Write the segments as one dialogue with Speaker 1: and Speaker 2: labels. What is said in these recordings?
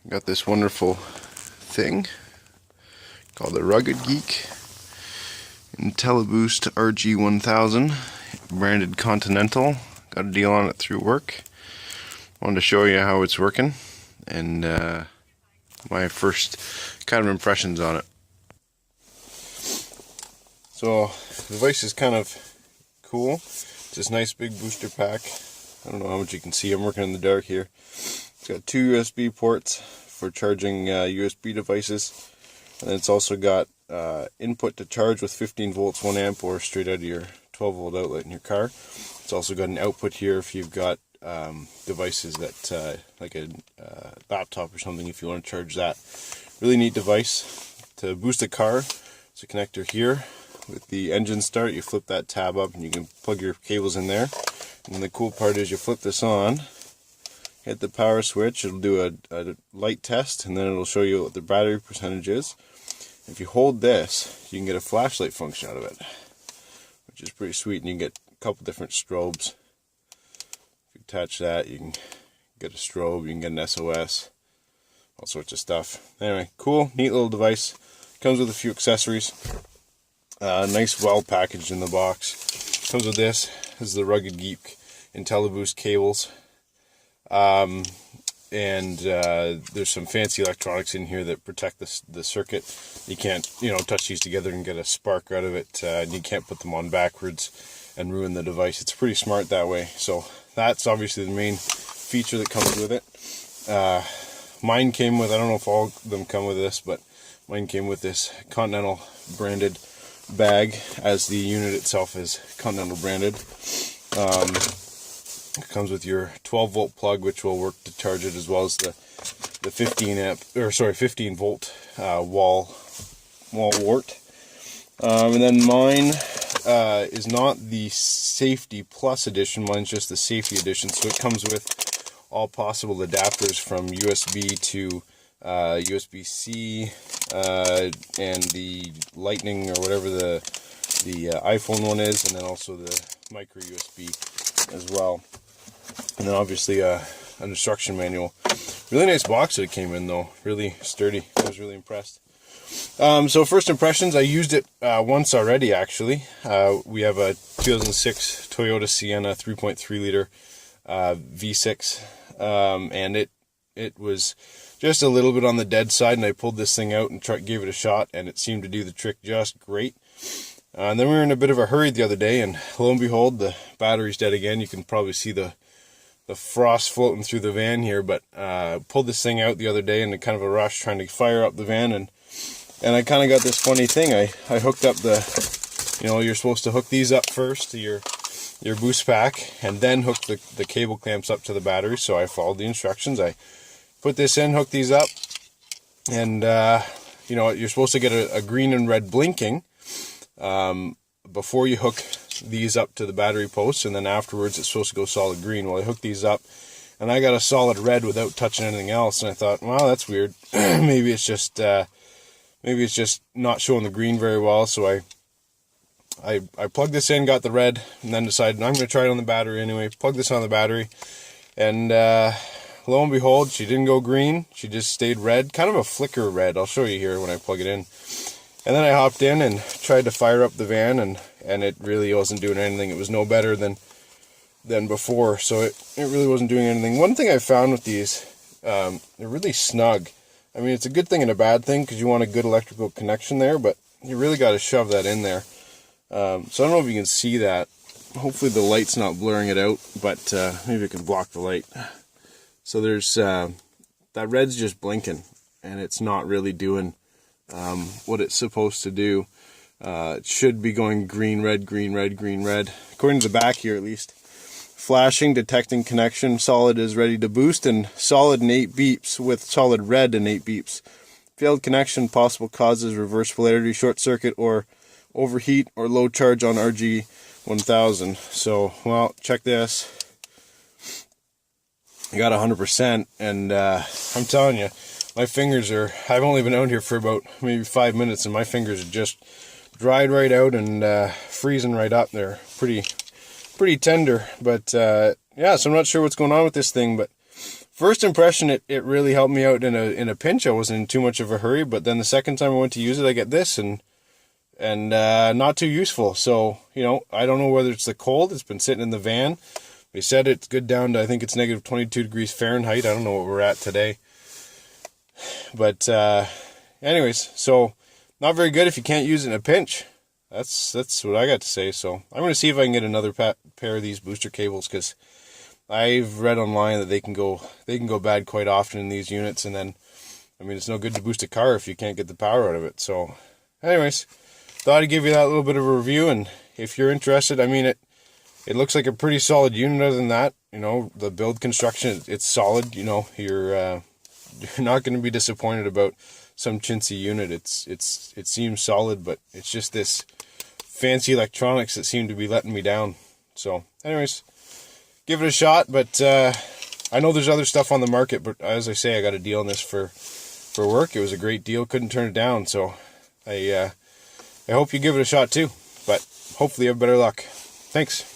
Speaker 1: Got this wonderful thing called the Rugged Geek IntelliBoost RG1000, branded Continental. Got a deal on it through work. Wanted to show you how it's working and my first kind of impressions on it. So the device is kind of cool. It's this nice big booster pack. I don't know how much you can see. I'm working in the dark here. It's got 2 USB ports for charging USB devices, and then it's also got input to charge with 15 volts, 1 amp, or straight out of your 12 volt outlet in your car. It's also got an output here if you've got devices that like a laptop or something, if you want to charge that. Really neat device. To boost a car, it's a connector here. With the engine start, you flip that tab up and you can plug your cables in there. And the cool part is you flip this on, hit the power switch, it'll do a light test, and then it'll show you what the battery percentage is. If you hold this, you can get a flashlight function out of it, which is pretty sweet, and you can get a couple different strobes. If you attach that, you can get a strobe, you can get an SOS, all sorts of stuff. Anyway, cool, neat little device. Comes with a few accessories. Nice, well packaged in the box. Comes with this. This is the Rugged Geek IntelliBoost cables. There's some fancy electronics in here that protect the circuit. You can't, touch these together and get a spark out of it. And you can't put them on backwards and ruin the device. It's pretty smart that way. So that's obviously the main feature that comes with it. Mine came with, I don't know if all of them come with this, but mine came with this Continental branded bag, as the unit itself is Continental branded. It comes with your 12 volt plug, which will work to charge it, as well as the 15 volt wall wart. And then mine is not the Safety Plus edition. Mine's just the Safety edition. So it comes with all possible adapters from USB to USB-C and the Lightning, or whatever the iPhone one is, and then also the micro USB as well. And then obviously an instruction manual. Really nice box that it came in though, really sturdy. I was really impressed. So first impressions, I used it once already actually. We have a 2006 Toyota Sienna 3.3 liter V6, and it was just a little bit on the dead side, and I pulled this thing out and gave it a shot, and it seemed to do the trick just great. And then we were in a bit of a hurry the other day, and lo and behold, the battery's dead again. You can probably see the frost floating through the van here, but pulled this thing out the other day in a kind of a rush trying to fire up the van, and I kind of got this funny thing. I hooked up you're supposed to hook these up first to your boost pack, and then hook the cable clamps up to the battery. So I followed the instructions. I put this in, hook these up, and you're supposed to get a green and red blinking before you hook these up to the battery posts, and then afterwards it's supposed to go solid green. Well, I hooked these up and I got a solid red without touching anything else, and I thought, wow, that's weird. maybe it's just not showing the green very well. So I plugged this in, got the red, and then decided I'm going to try it on the battery anyway. Plug this on the battery, and lo and behold, she didn't go green. She just stayed red, kind of a flicker red. I'll show you here when I plug it in. And then I hopped in and tried to fire up the van, and it really wasn't doing anything. It was no better than before, so it really wasn't doing anything. One thing I found with these, they're really snug. I mean, it's a good thing and a bad thing, because you want a good electrical connection there, but you really got to shove that in there. So I don't know if you can see that. Hopefully the light's not blurring it out, but maybe I can block the light. So there's that red's just blinking, and it's not really doing what it's supposed to do. It should be going green, red, green, red, green, red. According to the back here, at least. Flashing, detecting connection, solid is ready to boost, and solid in 8 beeps, with solid red in 8 beeps. Failed connection, possible causes, reverse polarity, short circuit, or overheat, or low charge on RG1000. So, well, check this. I got 100%, and I'm telling you, my fingers I've only been out here for about maybe 5 minutes, and my fingers are just dried right out and freezing right up. They're pretty tender, but yeah, so I'm not sure what's going on with this thing, but first impression, it really helped me out in a pinch. I wasn't in too much of a hurry, but then the second time I went to use it, I get this, and not too useful. So, you know, I don't know whether it's the cold. It's been sitting in the van. They said it's good down to, I think it's negative 22 degrees Fahrenheit. I don't know what we're at today. But anyways, so not very good if you can't use it in a pinch. That's what I got to say. So I'm going to see if I can get another pair of these booster cables, because I've read online that they can go bad quite often in these units. And then, I mean, it's no good to boost a car if you can't get the power out of it. So anyways, thought I'd give you that little bit of a review. And if you're interested, I mean, it looks like a pretty solid unit. Other than that, you know, the build construction, it's solid. You know, you're not going to be disappointed about some chintzy unit. It seems solid, but it's just this fancy electronics that seem to be letting me down. So anyways, give it a shot. But I know there's other stuff on the market, but as I say, I got a deal on this for work. It was a great deal, couldn't turn it down. So I hope you give it a shot too, but hopefully you have better luck. Thanks.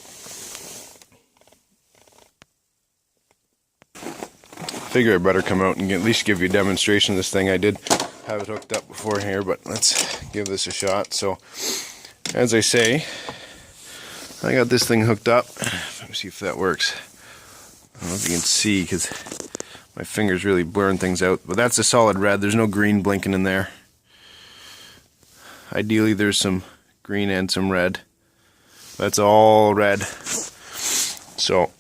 Speaker 1: Figure I better come out and at least give you a demonstration of this thing. I did have it hooked up before here, but let's give this a shot. So, as I say, I got this thing hooked up. Let me see if that works. I don't know if you can see because my fingers really blurring things out, but that's a solid red. There's no green blinking in there. Ideally, there's some green and some red. That's all red. So,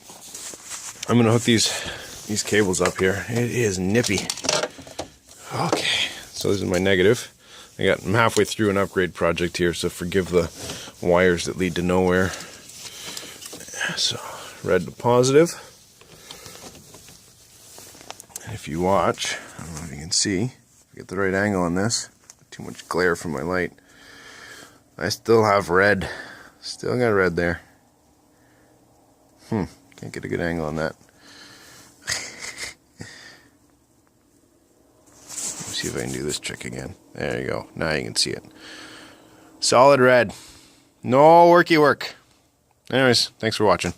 Speaker 1: I'm going to hook these cables up here. It is nippy. Okay, so this is my negative. I'm halfway through an upgrade project here, so forgive the wires that lead to nowhere. So, red to positive. And if you watch, I don't know if you can see, get the right angle on this. Too much glare from my light. I still have red. Still got red there. Can't get a good angle on that. See if I can do this trick again. There you go. Now you can see it. Solid red. No worky work. Anyways, thanks for watching.